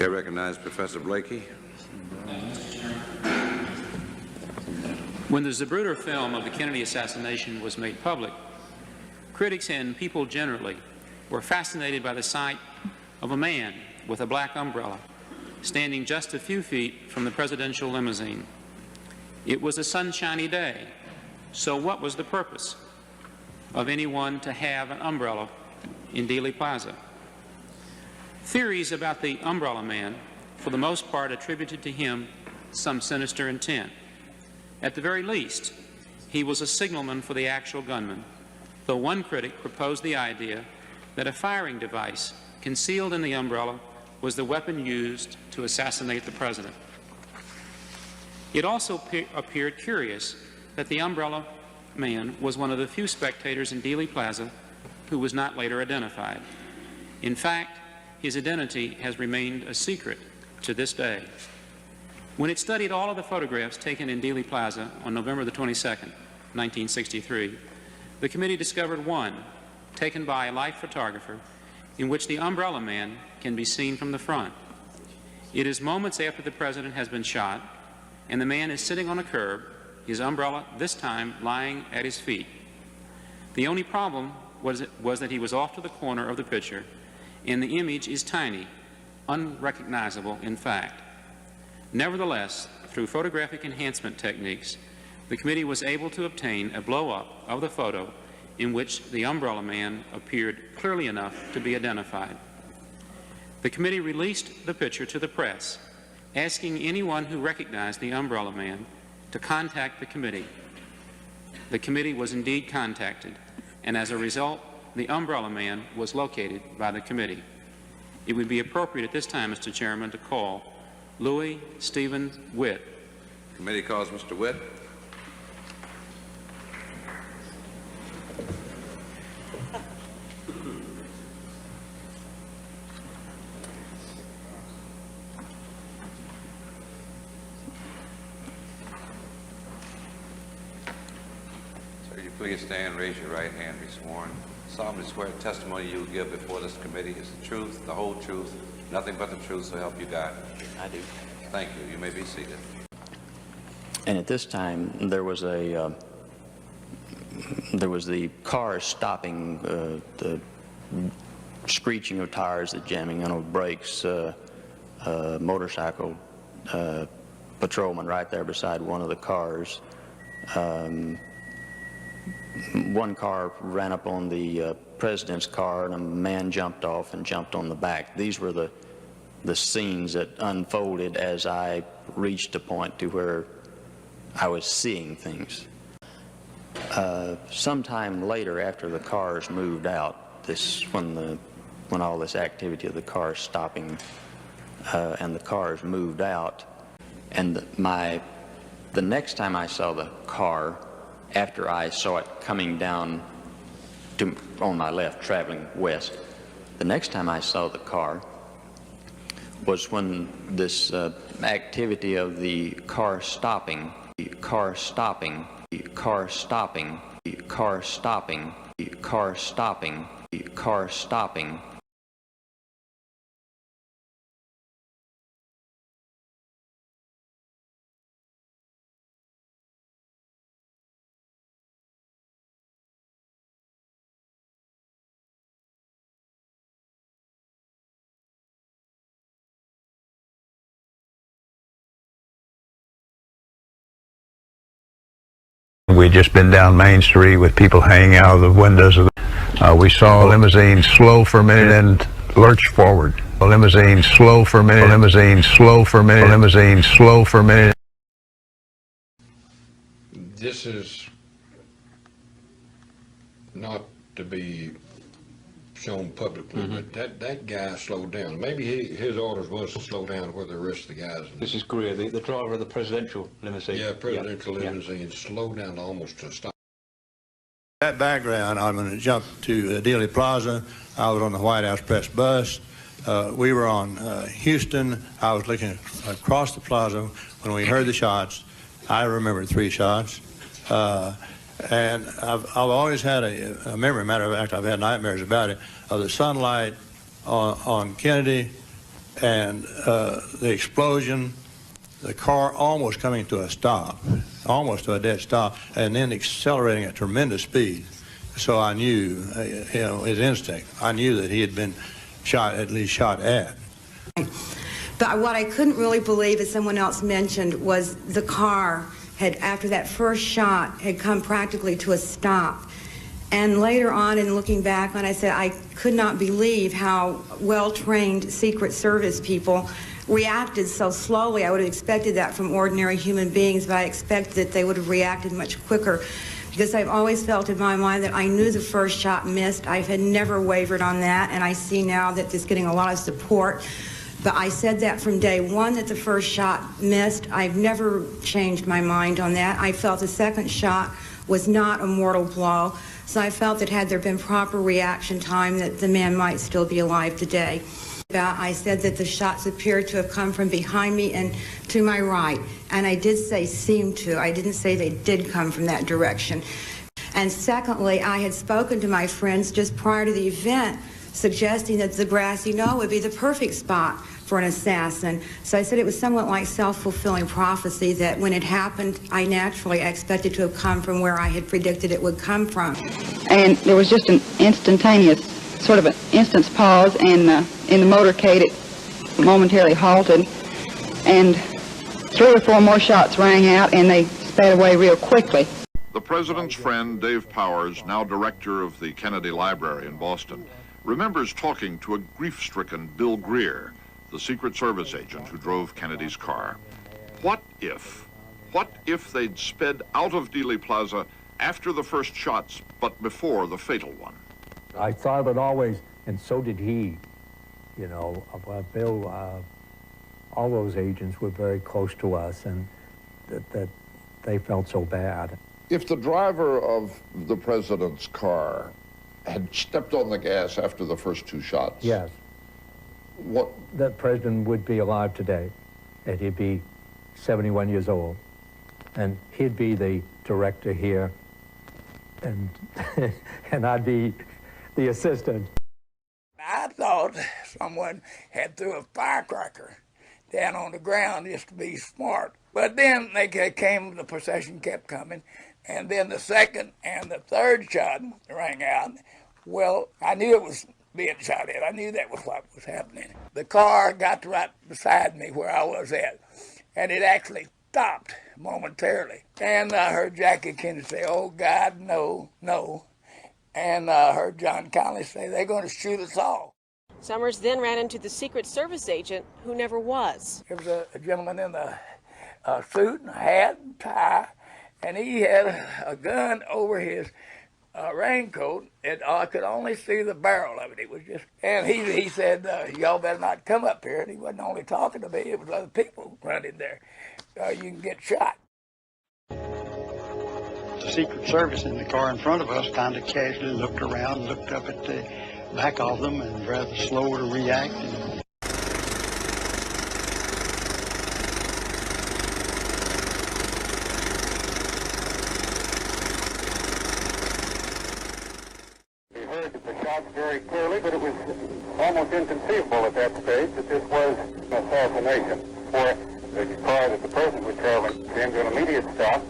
Chair recognizes Professor Blakey. When the Zapruder film of the Kennedy assassination was made public, critics and people generally were fascinated by the sight of a man with a black umbrella standing just a few feet from the presidential limousine. It was a sunshiny day, so what was the purpose of anyone to have an umbrella in Dealey Plaza? Theories about the umbrella man, for the most part, attributed to him some sinister intent. At the very least, he was a signalman for the actual gunman, though one critic proposed the idea that a firing device concealed in the umbrella was the weapon used to assassinate the president. It also appeared curious that the umbrella man was one of the few spectators in Dealey Plaza who was not later identified. In fact, his identity has remained a secret to this day. When it studied all of the photographs taken in Dealey Plaza on November the 22nd, 1963, the committee discovered one taken by a life photographer in which the umbrella man can be seen from the front. It is moments after the president has been shot, and the man is sitting on a curb, his umbrella this time lying at his feet. The only problem was that he was off to the corner of the picture, and the image is tiny, unrecognizable in fact. Nevertheless, through photographic enhancement techniques, the committee was able to obtain a blow-up of the photo in which the umbrella man appeared clearly enough to be identified. The committee released the picture to the press, asking anyone who recognized the umbrella man to contact the committee. The committee was indeed contacted, and as a result, the umbrella man was located by the committee. It would be appropriate at this time, Mr. Chairman, to call Louis Stephen Witt. The committee calls Mr. Witt. Please stand, raise your right hand, be sworn. Solemnly swear the testimony you will give before this committee is the truth, the whole truth, nothing but the truth, so help you God. I do. Thank you. You may be seated. And at this time, there was the car stopping, the screeching of tires, the jamming on brakes, motorcycle patrolman right there beside one of the cars. One car ran up on the president's car, and a man jumped off and jumped on the back. These were the scenes that unfolded as I reached a point to where I was seeing things. Sometime later, after the cars moved out, when all this activity of the cars stopping and the cars moved out, and the next time I saw the car, after I saw it coming down on my left, traveling west, the next time I saw the car was when this activity of the car stopping, We'd just been down Main Street with people hanging out of the windows of we saw a limousine slow for a minute and lurch forward. A limousine slow for a minute, limousine slow for a minute, limousine slow for a minute. This is not to be shown publicly, but that guy slowed down. Maybe his orders was to slow down where the rest of the guys. This is Greer, the driver of the presidential limousine. Yeah, presidential limousine slowed down almost to a stop. That background, I'm going to jump to Dealey Plaza. I was on the White House press bus. We were on Houston. I was looking across the plaza when we heard the shots. I remember 3 shots. And I've always had a memory, matter of fact, I've had nightmares about it, of the sunlight on Kennedy and the explosion, the car almost coming to a stop, almost to a dead stop, and then accelerating at tremendous speed. So I knew, his instinct, I knew that he had been shot, at least shot at. But what I couldn't really believe, as someone else mentioned, was the car had, after that first shot, had come practically to a stop. And later on, in looking back on, I said I could not believe how well-trained Secret Service people reacted so slowly. I would have expected that from ordinary human beings, but I expected that they would have reacted much quicker, because I've always felt in my mind that I knew the first shot missed. I had never wavered on that, and I see now that it's getting a lot of support. But I said that from day one, that the first shot missed. I've never changed my mind on that. I felt the second shot was not a mortal blow, so I felt that had there been proper reaction time, that the man might still be alive today. I said that the shots appeared to have come from behind me and to my right, and I did say seemed to. I didn't say they did come from that direction. And secondly, I had spoken to my friends just prior to the event, suggesting that the grassy knoll would be the perfect spot for an assassin. So I said it was somewhat like self-fulfilling prophecy, that when it happened, I naturally expected to have come from where I had predicted it would come from. And there was just an instantaneous, sort of an instant's pause, and in the motorcade it momentarily halted, and 3 or 4 more shots rang out, and they sped away real quickly. The president's friend, Dave Powers, now director of the Kennedy Library in Boston, remembers talking to a grief-stricken Bill Greer, the Secret Service agent who drove Kennedy's car. What if they'd sped out of Dealey Plaza after the first shots, but before the fatal one? I thought of it always, and so did he. You know, Bill, all those agents were very close to us, and that they felt so bad. If the driver of the president's car had stepped on the gas after the first 2 shots, yes, that president would be alive today, and he'd be 71 years old, and he'd be the director here, and and I'd be the assistant. I thought someone had threw a firecracker down on the ground just to be smart. But then they came, the procession kept coming, and then the second and the third shot rang out. Well, I knew it was being shot at. I knew that was what was happening. The car got right beside me where I was at, and it actually stopped momentarily. And I heard Jackie Kennedy say, "Oh, God, no, no." And I heard John Connally say, "They're going to shoot us all." Summers then ran into the Secret Service agent who never was. There was a gentleman in a suit and a hat and tie, and he had a gun over his raincoat. I could only see the barrel of it. It was just, and he said, "Y'all better not come up here." And he wasn't only talking to me; it was other people running there. You can get shot. The Secret Service in the car in front of us kind of casually looked around, looked up at the back of them, and rather slow to react. We heard the shots very clearly, but it was almost inconceivable at that stage that this was an assassination. For the car that the president was traveling came to an immediate stop,